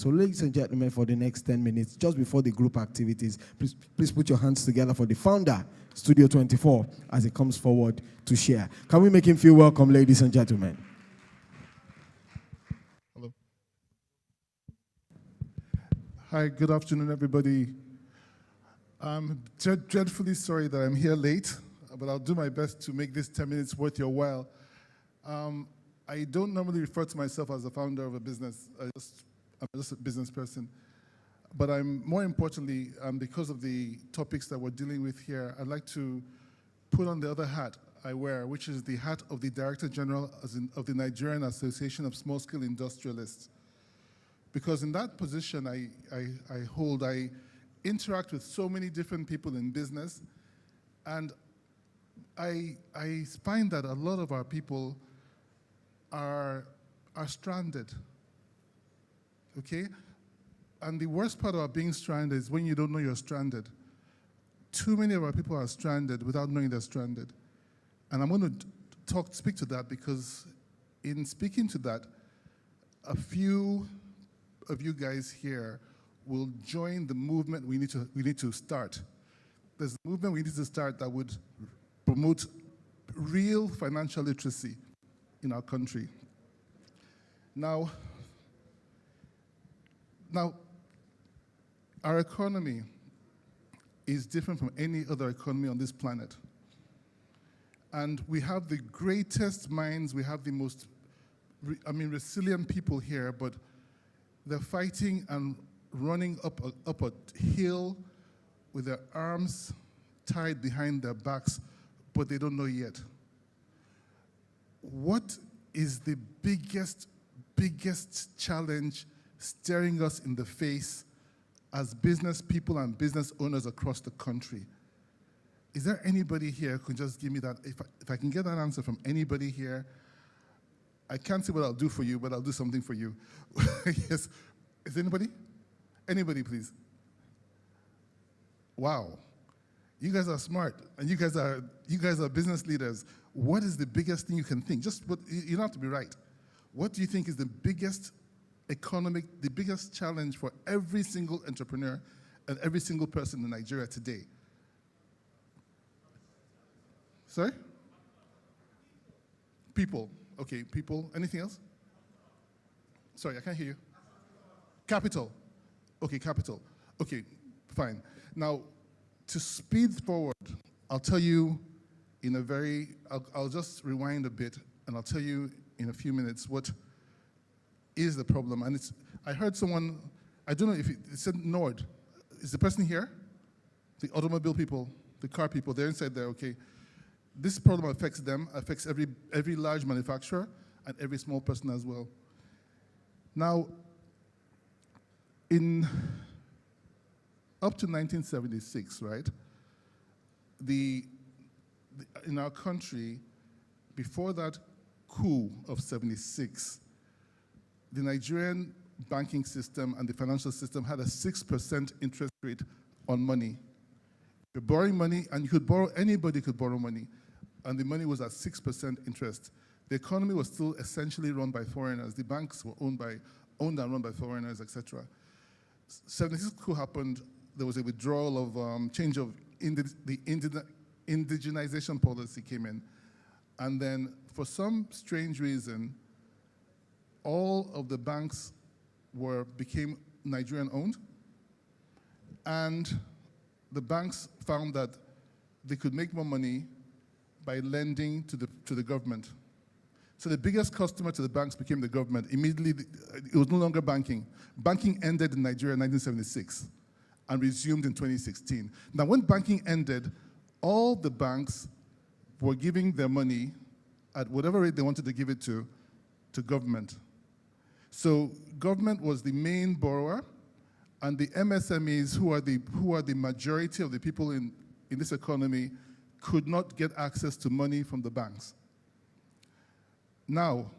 So ladies and gentlemen, for the next 10 minutes, just before the group activities, please put your hands together for the founder, Studio 24, as he comes forward to share. Can we make him feel welcome, ladies and gentlemen? Hello. Hi, good afternoon, everybody. I'm dreadfully sorry that I'm here late, but I'll do my best to make this 10 minutes worth your while. I don't normally refer to myself as the founder of a business. I'm just a business person. But more importantly, because of the topics that we're dealing with here, I'd like to put on the other hat I wear, which is the hat of the Director General of the Nigerian Association of Small-Scale Industrialists. Because in that position I hold, I interact with so many different people in business, and I find that a lot of our people are stranded, okay? And the worst part about being stranded is when you don't know you're stranded. Too many of our people are stranded without knowing they're stranded. And I'm going to speak to that because in speaking to that, a few of you guys here will join the movement we need to start. There's a movement we need to start that would promote real financial literacy in our country. Now, our economy is different from any other economy on this planet. And we have the greatest minds, we have the most, resilient people here, but they're fighting and running up a hill with their arms tied behind their backs, but they don't know yet. What is the biggest challenge staring us in the face as business people and business owners across the country? Is there anybody here who can just give me that? If I can get that answer from anybody here, I can't say what I'll do for you, but I'll do something for you. Yes. Is anybody? Anybody, please. Wow. You guys are smart, and you guys are business leaders. What is the biggest thing you can think? You don't have to be right. What do you think is the biggest the biggest challenge for every single entrepreneur and every single person in Nigeria today? Sorry? People. Okay, people. Anything else? Sorry, I can't hear you. Capital. Okay, capital. Okay, fine. Now, to speed forward, I'll tell you I'll just rewind a bit, and I'll tell you in a few minutes what is the problem. And I heard someone, I don't know if it said Nord. Is the person here? The automobile people, the car people, they're inside there, okay. This problem affects them, affects every large manufacturer and every small person as well. Now, up to 1976, right, in our country, before that coup of 76, the Nigerian banking system and the financial system had a 6% interest rate on money. You're borrowing money, and anybody could borrow money, and the money was at 6% interest. The economy was still essentially run by foreigners. The banks were owned and run by foreigners, etc. 76 coup happened. There was a withdrawal of change of the indigenization policy came in, and then for some strange reason, all of the banks became Nigerian owned, and the banks found that they could make more money by lending to the government. So the biggest customer to the banks became the government. Immediately, it was no longer banking. Banking ended in Nigeria in 1976 and resumed in 2016. Now, when banking ended, all the banks were giving their money at whatever rate they wanted to give it to government. So government was the main borrower, and the MSMEs, who are the majority of the people in this economy, could not get access to money from the banks. Now,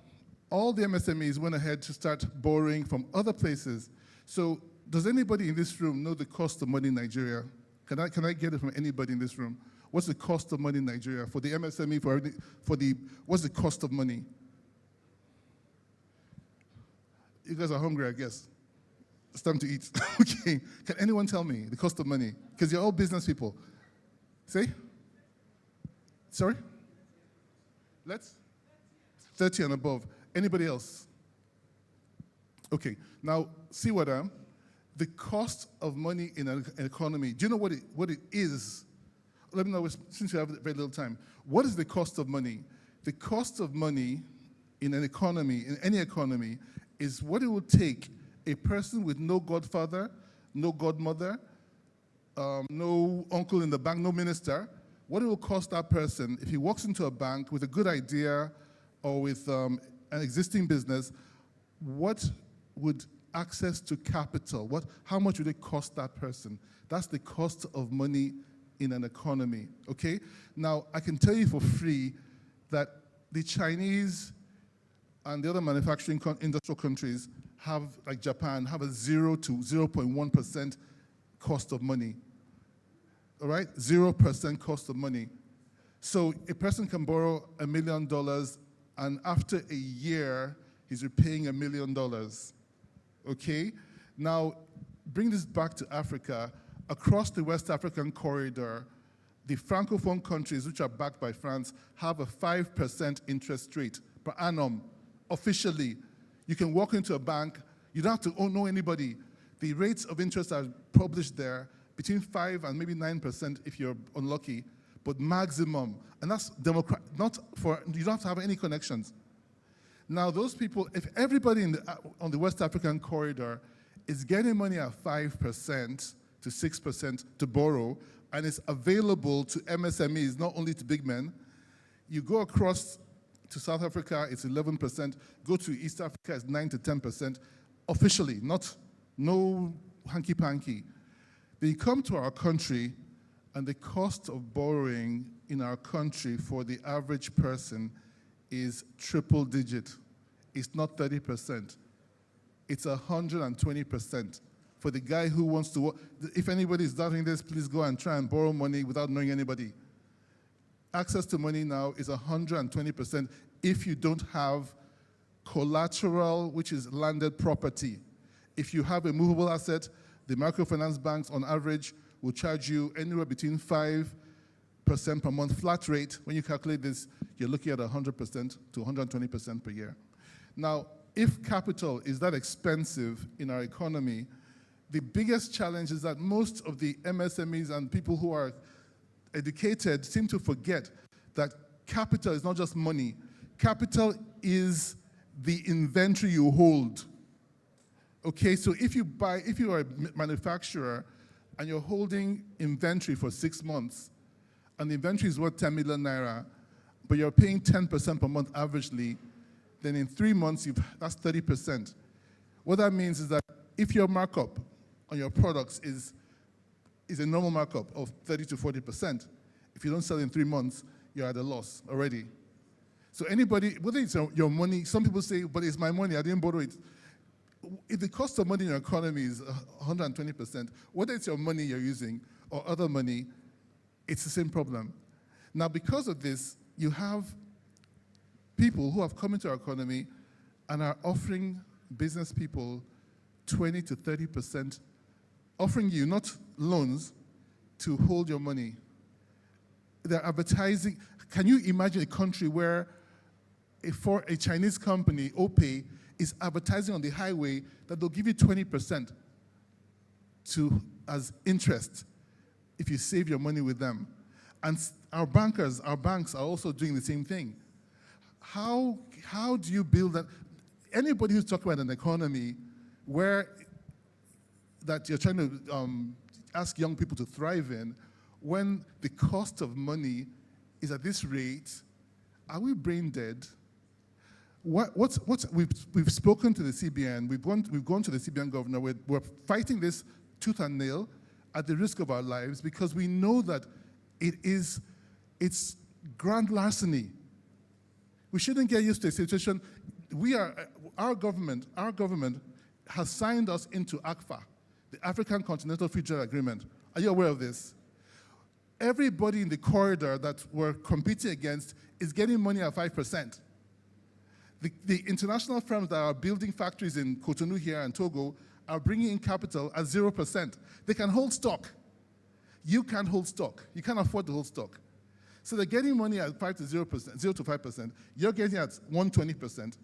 all the MSMEs went ahead to start borrowing from other places. So does anybody in this room know the cost of money in Nigeria? Can I get it from anybody in this room? What's the cost of money in Nigeria? For the MSME, what's the cost of money? You guys are hungry, I guess. It's time to eat. Okay. Can anyone tell me the cost of money? Because you're all business people. Say? Sorry? Let's? 30 and above. Anybody else? Okay. Now, see what the cost of money in an economy. Do you know what it is? Let me know, since we have very little time. What is the cost of money? The cost of money in an economy, in any economy, is what it will take a person with no godfather, no godmother, no uncle in the bank, no minister, what it will cost that person if he walks into a bank with a good idea or with an existing business, what would access to capital, how much would it cost that person? That's the cost of money in an economy, okay? Now, I can tell you for free that the Chinese and the other manufacturing industrial countries have, like Japan, have a 0 to 0.1% cost of money, all right? 0% cost of money. So a person can borrow $1 million, and after a year, he's repaying $1 million, okay? Now, bring this back to Africa. Across the West African corridor, the Francophone countries, which are backed by France, have a 5% interest rate per annum, officially. You can walk into a bank, you don't have to know anybody. The rates of interest are published there, between 5 and maybe 9% if you're unlucky, but maximum. And that's not for, you don't have to have any connections. Now, those people, if everybody on the West African corridor is getting money at 5% to 6% to borrow, and it's available to MSMEs, not only to big men, you go across to South Africa, it's 11%. Go to East Africa, it's 9 to 10%. Officially, no hanky-panky. Then you come to our country, and the cost of borrowing in our country for the average person is triple digit. It's not 30%. It's 120%. For the guy who wants to work. If anybody is doubting this, please go and try and borrow money without knowing anybody. Access to money now is 120% if you don't have collateral, which is landed property. If you have a movable asset, the microfinance banks on average will charge you anywhere between 5% per month flat rate. When you calculate this, you're looking at 100% to 120% per year. Now, if capital is that expensive in our economy, the biggest challenge is that most of the MSMEs and people who are educated seem to forget that capital is not just money. Capital is the inventory you hold. Okay, so if you are a manufacturer and you're holding inventory for 6 months, and the inventory is worth 10 million naira, but you're paying 10% per month averagely, then in 3 months, that's 30%. What that means is that if your markup on your products is a normal markup of 30 to 40%, if you don't sell in 3 months, you're at a loss already. So anybody, whether it's your money, some people say, but it's my money, I didn't borrow it. If the cost of money in your economy is 120%, whether it's your money you're using or other money, it's the same problem. Now, because of this, you have people who have come into our economy and are offering business people 20 to 30%, offering you not loans to hold your money. They're advertising. Can you imagine a country where for a Chinese company, OPay, is advertising on the highway that they'll give you 20% as interest if you save your money with them? And our banks are also doing the same thing. How do you build that? Anybody who's talking about an economy where that you're trying to ask young people to thrive in, when the cost of money is at this rate, are we brain dead? We've spoken to the CBN, we've gone to the CBN governor, we're fighting this tooth and nail at the risk of our lives because we know that it's grand larceny. We shouldn't get used to a situation. Our government has signed us into ACFA, the African Continental Free Trade Agreement. Are you aware of this? Everybody in the corridor that we're competing against is getting money at 5%. The international firms that are building factories in Cotonou here and Togo are bringing in capital at 0%. They can hold stock. You can't hold stock. You can't afford to hold stock. So they're getting money at 5 to 0%, 0 to 5%. You're getting at 120%,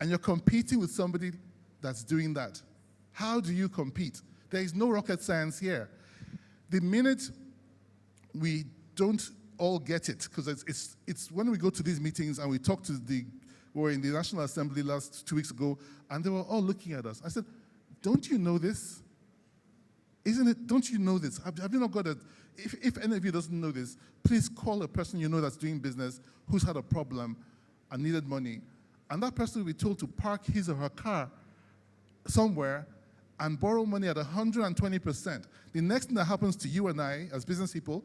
and you're competing with somebody that's doing that. How do you compete? There is no rocket science here. The minute we don't all get it, because it's when we go to these meetings and we talk to we were in the National Assembly 2 weeks ago, and they were all looking at us. I said, don't you know this? Isn't it, don't you know this? Have you not got it? If any of you doesn't know this, please call a person you know that's doing business, who's had a problem and needed money. And that person will be told to park his or her car somewhere and borrow money at 120%. The next thing that happens to you and I, as business people,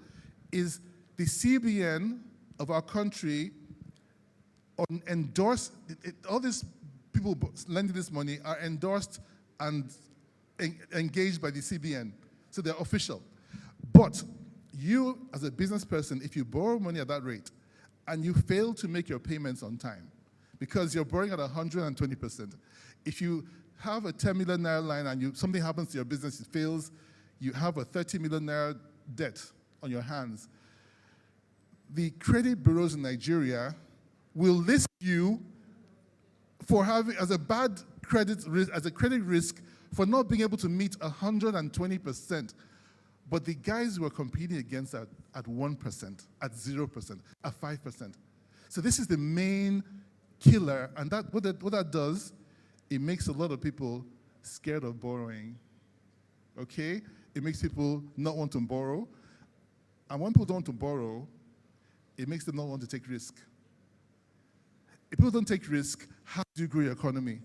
is the CBN of our country endorse, all these people lending this money are endorsed and engaged by the CBN. So they're official. But you, as a business person, if you borrow money at that rate and you fail to make your payments on time because you're borrowing at 120%, if you have a 10 million naira line and something happens to your business, it fails, you have a 30 million naira debt on your hands, the credit bureaus in Nigeria will list you for having, as a bad credit risk, as a credit risk for not being able to meet 120%. But the guys who are competing against that at 1%, at 0%, at 5%. So this is the main killer, and what that does, it makes a lot of people scared of borrowing, okay? It makes people not want to borrow. And when people don't want to borrow, it makes them not want to take risk. If people don't take risk, how do you grow your economy?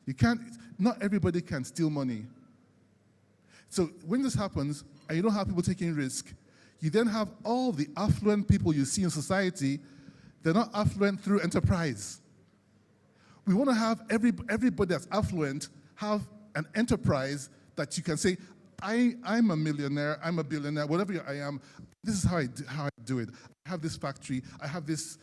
You can't, not everybody can steal money. So when this happens, and you don't have people taking risk, you then have all the affluent people you see in society, they're not affluent through enterprise. We want to have everybody that's affluent have an enterprise that you can say, I'm a millionaire, I'm a billionaire, whatever I am, this is how I do it. I have this factory, I have this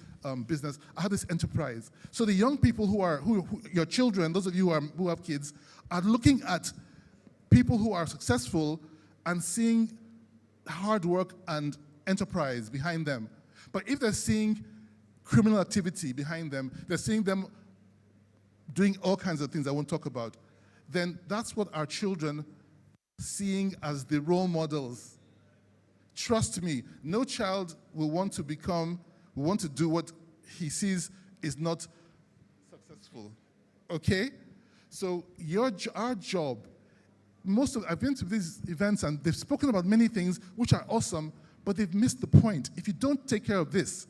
business, I have this enterprise. So the young people who your children, those of you who have kids, are looking at people who are successful and seeing hard work and enterprise behind them. But if they're seeing criminal activity behind them, they're seeing them doing all kinds of things I won't talk about, then that's what our children seeing as the role models. Trust me, no child will want to do what he sees is not successful, okay? So our job, I've been to these events and they've spoken about many things which are awesome, but they've missed the point. If you don't take care of this,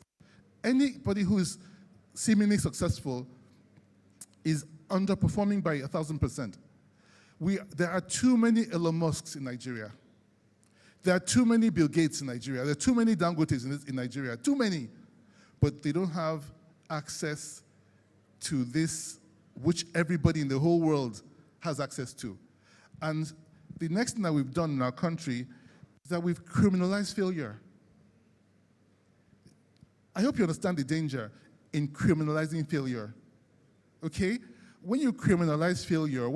anybody who is seemingly successful is underperforming by 1,000%. There are too many Elon Musks in Nigeria. There are too many Bill Gates in Nigeria. There are too many Dangotes in Nigeria. Too many. But they don't have access to this, which everybody in the whole world has access to. And the next thing that we've done in our country is that we've criminalized failure. I hope you understand the danger in criminalizing failure. Okay? When you criminalize failure,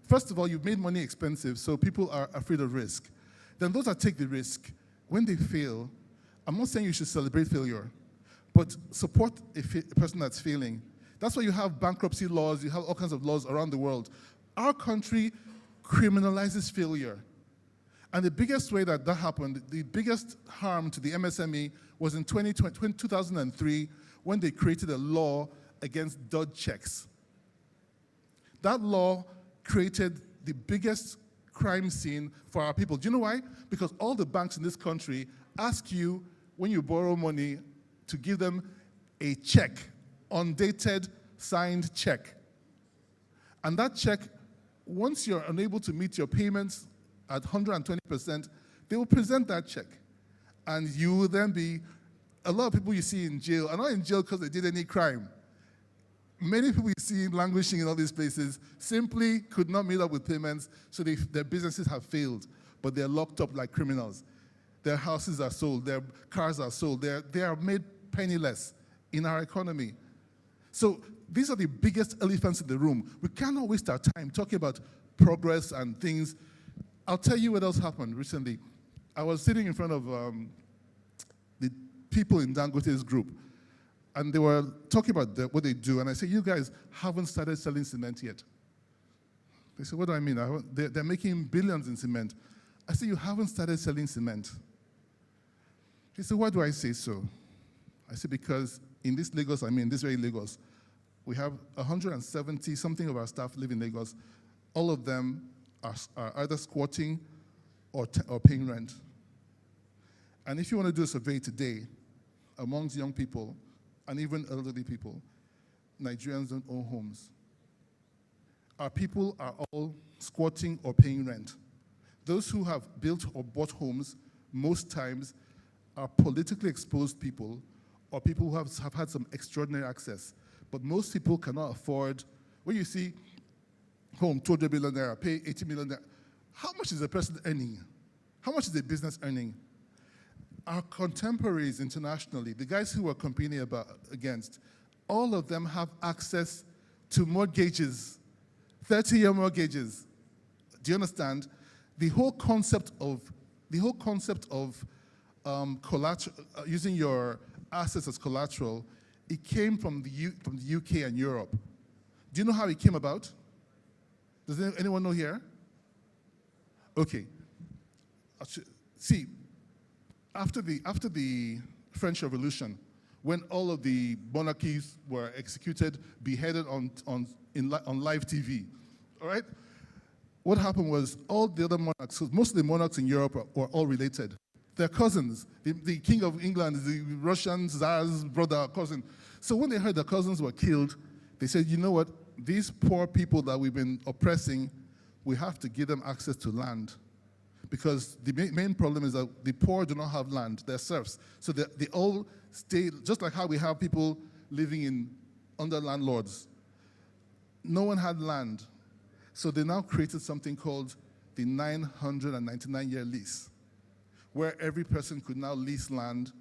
first of all, you've made money expensive, so people are afraid of risk. Then those that take the risk, when they fail, I'm not saying you should celebrate failure, but support a person that's failing. That's why you have bankruptcy laws, you have all kinds of laws around the world. Our country criminalizes failure. And the biggest way that happened, the biggest harm to the MSME was in 2003 when they created a law against dud checks. That law created the biggest crime scene for our people. Do you know why? Because all the banks in this country ask you, when you borrow money, to give them a check, undated, signed check. And that check, once you're unable to meet your payments at 120%, they will present that check. And you will then be, a lot of people you see in jail are not in jail because they did any crime. Many people you see languishing in all these places simply could not meet up with payments, so their businesses have failed, but they're locked up like criminals. Their houses are sold, their cars are sold, they are made penniless in our economy. So these are the biggest elephants in the room. We cannot waste our time talking about progress and things. I'll tell you what else happened recently. I was sitting in front of the people in Dangote's group, and they were talking about what they do, and I said, you guys haven't started selling cement yet. They said, what do I mean? They're making billions in cement. I said, you haven't started selling cement. He said, why do I say so? I said, because in this Lagos, this very Lagos, we have 170 something of our staff live in Lagos. All of them are either squatting or paying rent. And if you want to do a survey today amongst young people and even elderly people, Nigerians don't own homes. Our people are all squatting or paying rent. Those who have built or bought homes, most times, are politically exposed people or people who have had some extraordinary access. But most people cannot afford, when you see home, 200 million naira, pay 80 million naira, how much is a person earning? How much is a business earning? Our contemporaries internationally, the guys who we're competing against, all of them have access to mortgages, 30-year mortgages. Do you understand? The whole concept of collateral, using your assets as collateral, it came from the UK and Europe. Do you know how it came about? Does anyone know here? Okay. See, after the French Revolution, when all of the monarchies were executed, beheaded on live TV, all right? What happened was all the other monarchs, so most of the monarchs in Europe were all related. They're cousins. The King of England is the Russian Tsar's brother, cousin. So when they heard their cousins were killed, they said, you know what? These poor people that we've been oppressing, we have to give them access to land. Because the main problem is that the poor do not have land. They're serfs. So they all stay, just like how we have people living under landlords. No one had land. So they now created something called the 999-year lease, where every person could now lease land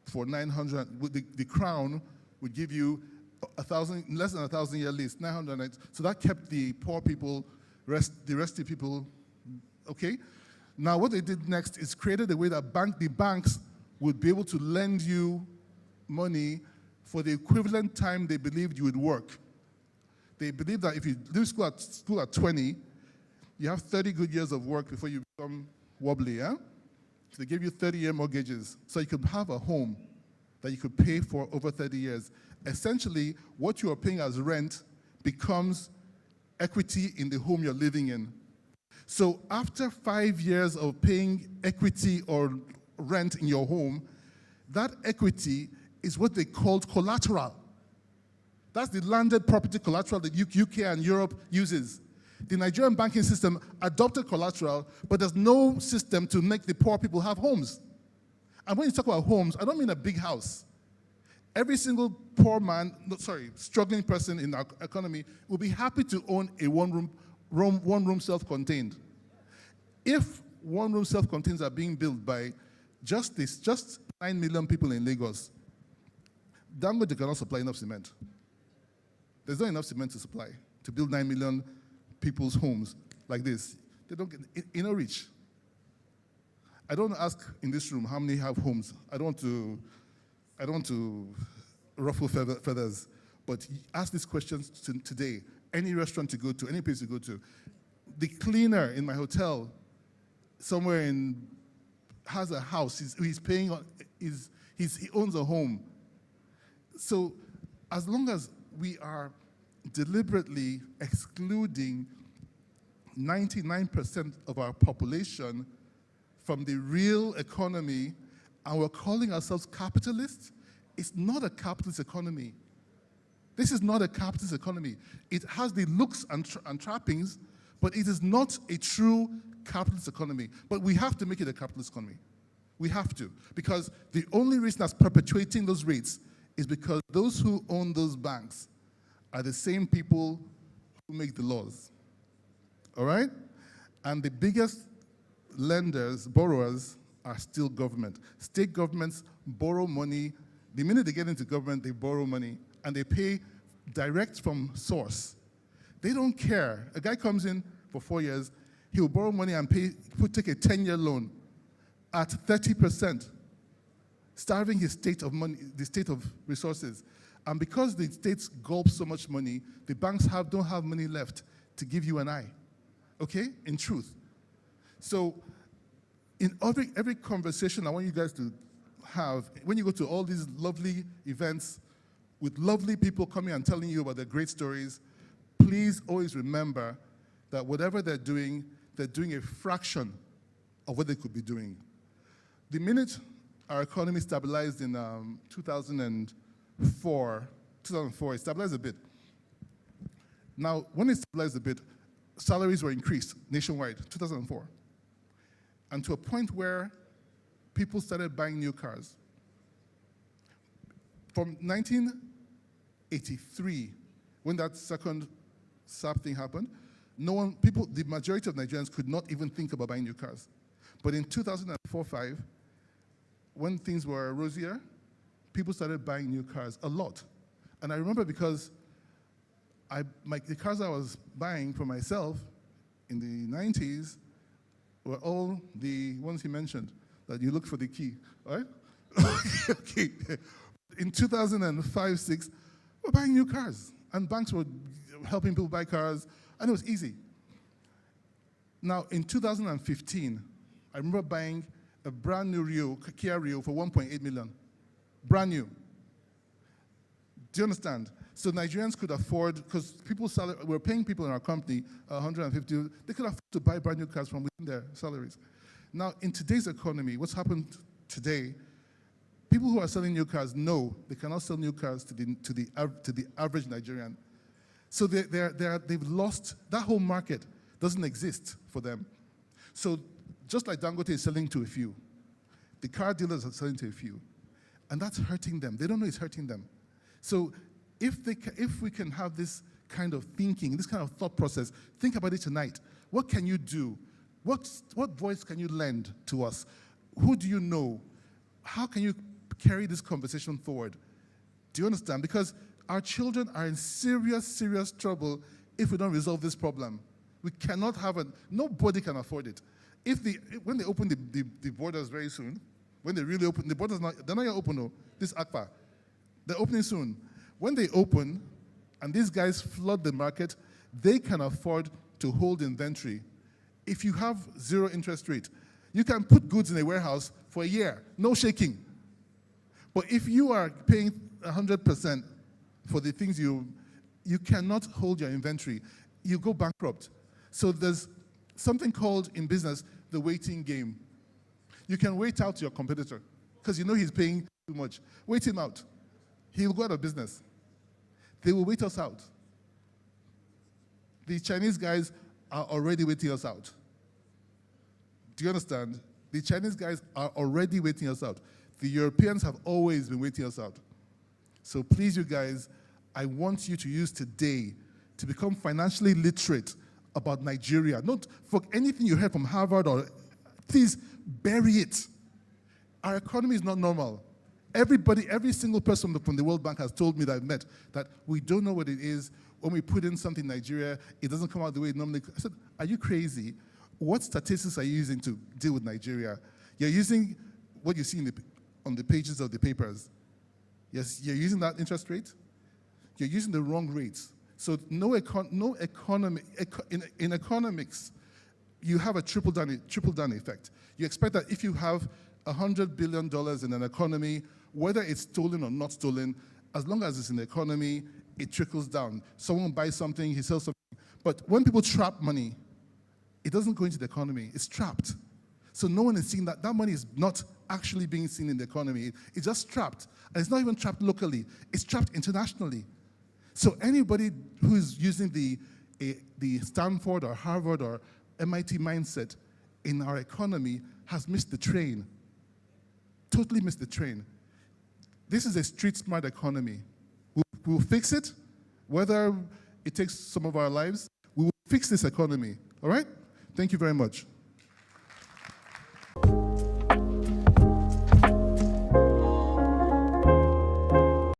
for 900. The crown would give you less than 1,000-year lease, 900. So that kept the poor people, the rest of the people, okay? Now what they did next is created a way that the banks would be able to lend you money for the equivalent time they believed you would work. They believe that if you leave school at 20, you have 30 good years of work before you become wobbly, yeah? So they give you 30-year mortgages so you could have a home that you could pay for over 30 years. Essentially, what you are paying as rent becomes equity in the home you're living in. So after 5 years of paying equity or rent in your home, that equity is what they called collateral. That's the landed property collateral that UK and Europe uses. The Nigerian banking system adopted collateral, but there's no system to make the poor people have homes. And when you talk about homes, I don't mean a big house. Every single struggling person in our economy will be happy to own a one-room self-contained. If one-room self-contained are being built by just 9 million people in Lagos, Dangote cannot supply enough cement. There's not enough cement to supply to build 9 million people's homes like this. They don't get reach. I don't ask in this room how many have homes. I don't want to ruffle feathers, but ask these questions today. Any restaurant to go to, any place to go to. The cleaner in my hotel somewhere has a house. He's paying. He owns a home. So as long as we are deliberately excluding 99% of our population from the real economy, and we're calling ourselves capitalists, it's not a capitalist economy. This is not a capitalist economy. It has the looks and trappings, but it is not a true capitalist economy. But we have to make it a capitalist economy. We have to, because the only reason that's perpetuating those rates is because those who own those banks are the same people who make the laws, all right? And the biggest borrowers are still government. State governments borrow money. The minute they get into government, they borrow money, and they pay direct from source. They don't care. A guy comes in for 4 years, he will borrow money and take a 10-year loan at 30%, starving his state of money, the state of resources. And because the states gulp so much money, the banks don't have money left to give you and I, okay, in truth. So in every conversation I want you guys to have, when you go to all these lovely events with lovely people coming and telling you about their great stories, please always remember that whatever they're doing a fraction of what they could be doing. The minute our economy stabilized in 2004, it stabilized a bit. Now, when it stabilized a bit, salaries were increased nationwide, 2004. And to a point where people started buying new cars. From 1983, when that second SAP thing happened, the majority of Nigerians could not even think about buying new cars. But in 2004-05, when things were rosier, people started buying new cars a lot. And I remember because the cars I was buying for myself in the 90s were all the ones he mentioned, that you look for the key, all right? Okay. In 2005-06, we're buying new cars, and banks were helping people buy cars, and it was easy. Now, in 2015, I remember buying a brand new Kia Rio for 1.8 million. Brand new. Do you understand? So Nigerians could afford, because we're paying people in our company 150, they could afford to buy brand new cars from within their salaries. Now, in today's economy, what's happened today, people who are selling new cars know they cannot sell new cars to the average Nigerian. So they've lost, that whole market doesn't exist for them. So just like Dangote is selling to a few, the car dealers are selling to a few, and that's hurting them. They don't know it's hurting them. So if we can have this kind of thinking, this kind of thought process, think about it tonight. What can you do? What voice can you lend to us? Who do you know? How can you carry this conversation forward? Do you understand? Because our children are in serious, serious trouble if we don't resolve this problem. We cannot have nobody can afford it. When they open the borders very soon, when they really open, the borders, they're not yet open, no, this ACPA, they're opening soon. When they open, and these guys flood the market, they can afford to hold inventory. If you have zero interest rate, you can put goods in a warehouse for a year, no shaking. But if you are paying 100% for the things you cannot hold your inventory, you go bankrupt. So there's something called in business the waiting game. You can wait out your competitor because you know he's paying too much. Wait him out. He will go out of business. They will wait us out. The Chinese guys are already waiting us out. Do you understand? The Chinese guys are already waiting us out. The Europeans have always been waiting us out. So please, you guys, I want you to use today to become financially literate about Nigeria. Not for anything you heard from Harvard or, please bury it. Our economy is not normal. Every single person from the World Bank has told me that I've met that we don't know what it is. When we put in something in Nigeria, it doesn't come out the way it normally. I said, are you crazy? What statistics are you using to deal with Nigeria? You're using what you see on the pages of the papers. Yes, you're using that interest rate. You're using the wrong rates. So in economics, you have a triple down effect. You expect that if you have $100 billion in an economy, whether it's stolen or not stolen, as long as it's in the economy, it trickles down. Someone buys something, he sells something. But when people trap money, it doesn't go into the economy, it's trapped. So no one is seeing that. That money is not actually being seen in the economy. It's just trapped. And it's not even trapped locally, it's trapped internationally. So anybody who's using the Stanford or Harvard or MIT mindset in our economy has missed the train. Totally missed the train. This is a street smart economy. We'll fix it, whether it takes some of our lives. We will fix this economy, all right? Thank you very much.